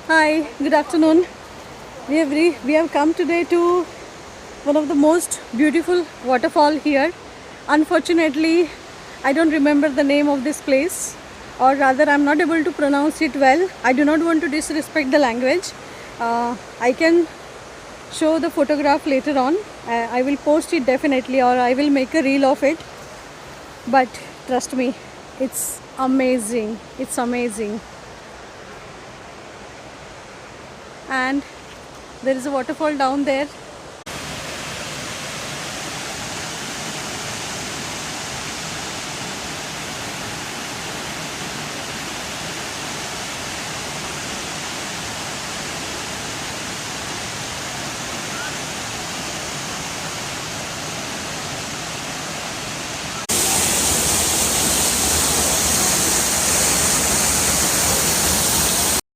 Hi, good afternoon. We have come today to one of the most beautiful waterfall here. Unfortunately, I don't remember the name of this place, or rather I'm not able to pronounce it well. I do not want to disrespect the language. I can show the photograph later on. I will post it definitely, or I will make a reel of it. But trust me, it's amazing. It's amazing. And there is a waterfall down there.